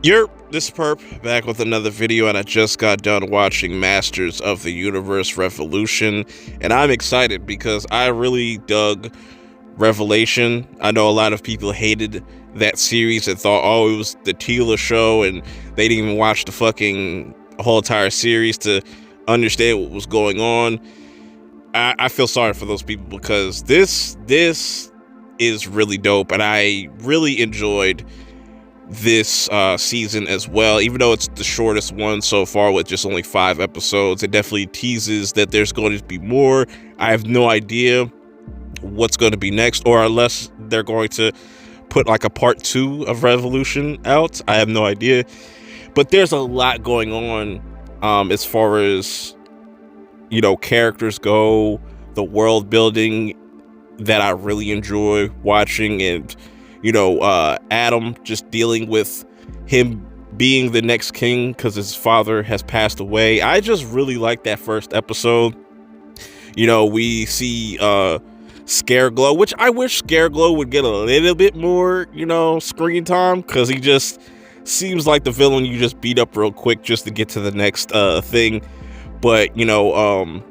This perp back with another video, and I just got done watching Masters of the Universe Revolution, and I'm excited because I really dug Revelation. I know a lot of people hated that series and thought, oh, it was the Teela show, and they didn't even watch the fucking whole entire series to understand what was going on. I feel sorry for those people because this is really dope, and I really enjoyed this season as well. Even though it's the shortest one so far with just only 5 episodes, it definitely teases that there's going to be more. I have no idea what's going to be next, or unless they're going to put like a part 2 of Revolution out. I have no idea, but there's a lot going on as far as, you know, characters go, the world building that I really enjoy watching, and you know, Adam just dealing with him being the next king because his father has passed away. I just really like that first episode. You know, we see Scareglow, which I wish Scareglow would get a little bit more, you know, screen time, because he just seems like the villain you just beat up real quick just to get to the next thing. But, you know,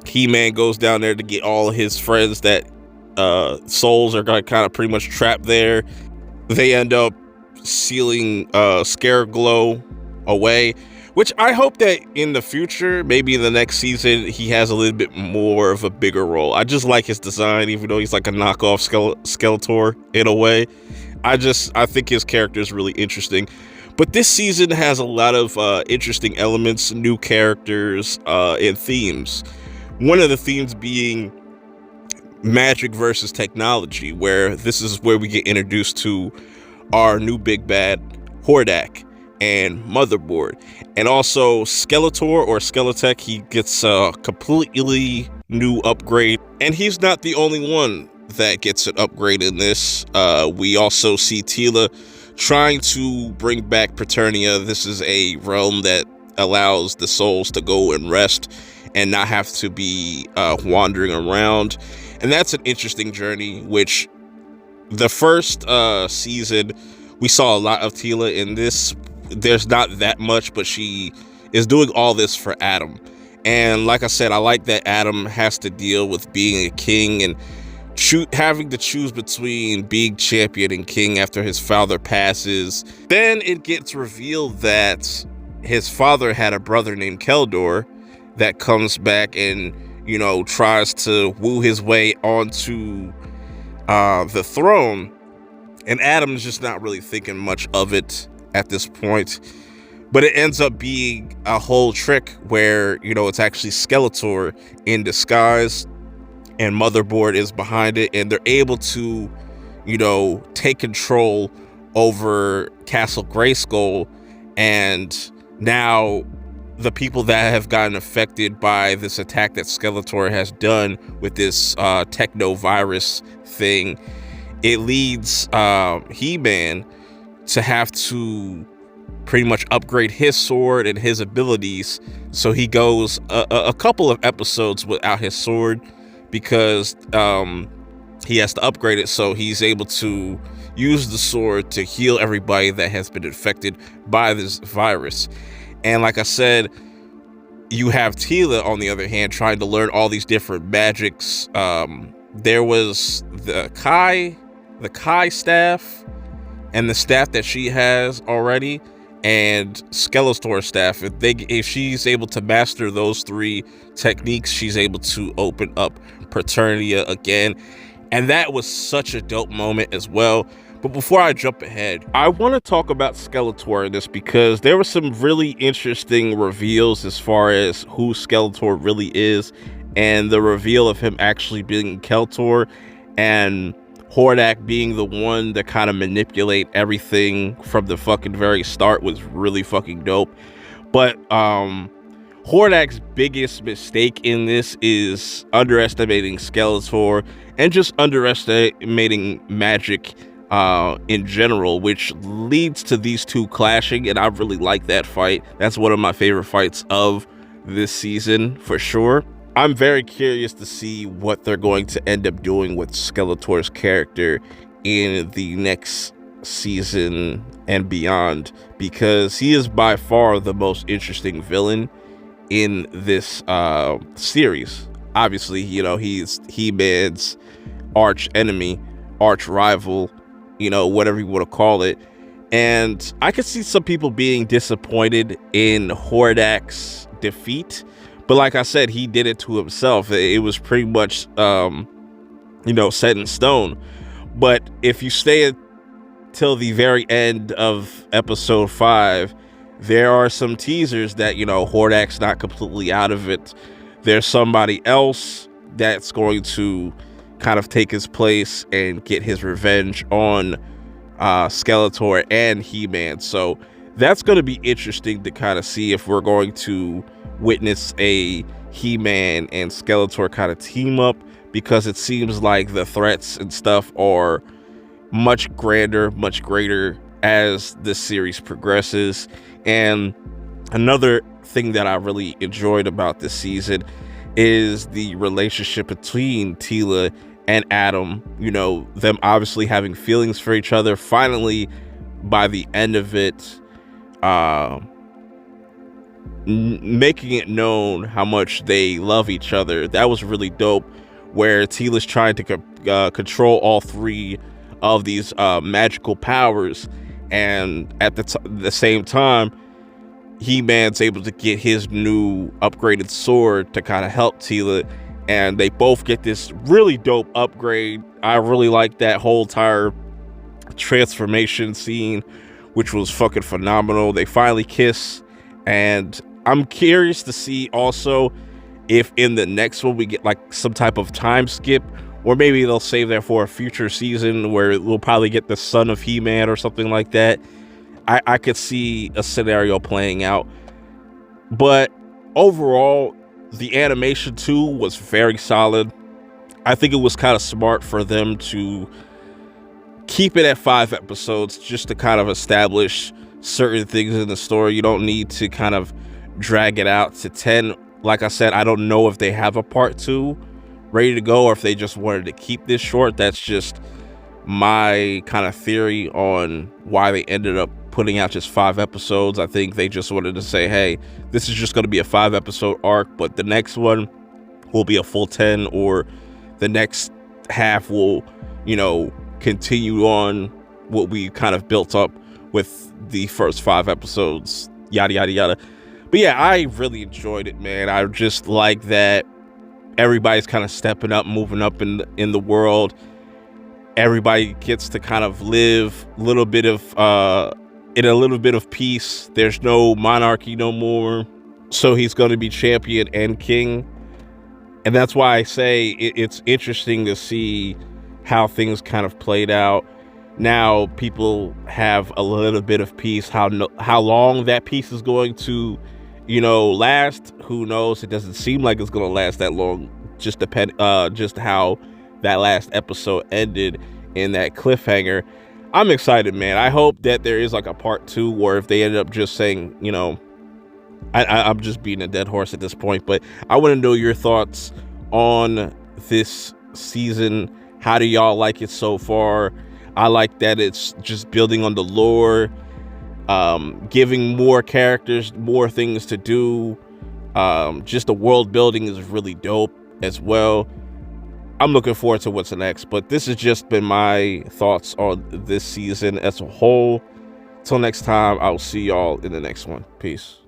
He-Man goes down there to get all his friends that souls are kind of pretty much trapped there. They end up sealing Scareglow away, which I hope that in the future, maybe in the next season, he has a little bit more of a bigger role. I just like his design, even though he's like a knockoff Skeletor in a way. I think his character is really interesting. But this season has a lot of interesting elements, new characters, and themes. One of the themes being magic versus technology, where this is where we get introduced to our new big bad Hordak and Motherboard, and also Skeletor or Skeletech. He gets a completely new upgrade, and he's not the only one that gets an upgrade in this. We also see Teela trying to bring back Eternia. This is a realm that allows the souls to go and rest and not have to be wandering around. And that's an interesting journey, which the first season, we saw a lot of Teela. In this, there's not that much, but she is doing all this for Adam. And like I said, I like that Adam has to deal with being a king and having to choose between being champion and king after his father passes. Then it gets revealed that his father had a brother named Keldor that comes back and, you know, tries to woo his way onto the throne, and Adam's just not really thinking much of it at this point. But it ends up being a whole trick where, you know, it's actually Skeletor in disguise, and Motherboard is behind it, and they're able to, you know, take control over Castle Grayskull. And now the people that have gotten affected by this attack that Skeletor has done with this techno virus thing, it leads He-Man to have to pretty much upgrade his sword and his abilities. So he goes a couple of episodes without his sword because he has to upgrade it, so he's able to use the sword to heal everybody that has been infected by this virus. And like I said, you have Teela, on the other hand, trying to learn all these different magics. There was the Kai staff, and the staff that she has already, and Skeletor's staff. If she's able to master those 3 techniques, she's able to open up Eternia again. And that was such a dope moment as well. But before I jump ahead, I want to talk about Skeletor in this because there were some really interesting reveals as far as who Skeletor really is, and the reveal of him actually being Skeletor and Hordak being the one to kind of manipulate everything from the fucking very start was really fucking dope. But Hordak's biggest mistake in this is underestimating Skeletor and just underestimating magic in general, which leads to these two clashing, and I really like that fight. That's one of my favorite fights of this season for sure. I'm very curious to see what they're going to end up doing with Skeletor's character in the next season and beyond, because he is by far the most interesting villain in this series. Obviously, you know, he's He-Man's arch enemy, arch rival, you know, whatever you want to call it. And I could see some people being disappointed in Hordak's defeat, but like I said, he did it to himself. It was pretty much you know, set in stone. But if you stay till the very end of episode 5, there are some teasers that, you know, Hordak's not completely out of it. There's somebody else that's going to kind of take his place and get his revenge on Skeletor and He-Man. So that's going to be interesting to kind of see if we're going to witness a He-Man and Skeletor kind of team up, because it seems like the threats and stuff are much grander, much greater as this series progresses. And another thing that I really enjoyed about this season is the relationship between Teela and Adam, you know, them obviously having feelings for each other. Finally, by the end of it, making it known how much they love each other. That was really dope, where Teela's trying to control all 3 of these magical powers, and at the same time, He-Man's able to get his new upgraded sword to kind of help Teela, and they both get this really dope upgrade. I really like that whole entire transformation scene, which was fucking phenomenal. They finally kiss, and I'm curious to see also if in the next one we get like some type of time skip, or maybe they'll save that for a future season where we'll probably get the son of He-Man or something like that. I could see a scenario playing out. But overall, the animation too was very solid. I think it was kind of smart for them to keep it at 5 episodes just to kind of establish certain things in the story. You don't need to kind of drag it out to 10. Like I said, I don't know if they have a part 2 ready to go, or if they just wanted to keep this short. That's just my kind of theory on why they ended up putting out just 5 episodes. I think they just wanted to say, hey, this is just going to be a 5-episode arc, but the next one will be a full 10, or the next half will, you know, continue on what we kind of built up with the first 5 episodes, yada yada yada. But yeah, I really enjoyed it, man. I just like that everybody's kind of stepping up, moving up in the world. Everybody gets to kind of live a little bit of in a little bit of peace. There's no monarchy no more, so he's going to be champion and king. And that's why I say it's interesting to see how things kind of played out. Now people have a little bit of peace. How long that peace is going to, you know, last, who knows? It doesn't seem like it's going to last that long. Just how that last episode ended in that cliffhanger. I'm excited, man. I hope that there is like a part 2, or if they ended up just saying, you know, I'm just beating a dead horse at this point, but I want to know your thoughts on this season. How do y'all like it so far? I like that it's just building on the lore, giving more characters more things to do. Just the world building is really dope as well. I'm looking forward to what's next, but this has just been my thoughts on this season as a whole. Till next time, I'll see y'all in the next one. Peace.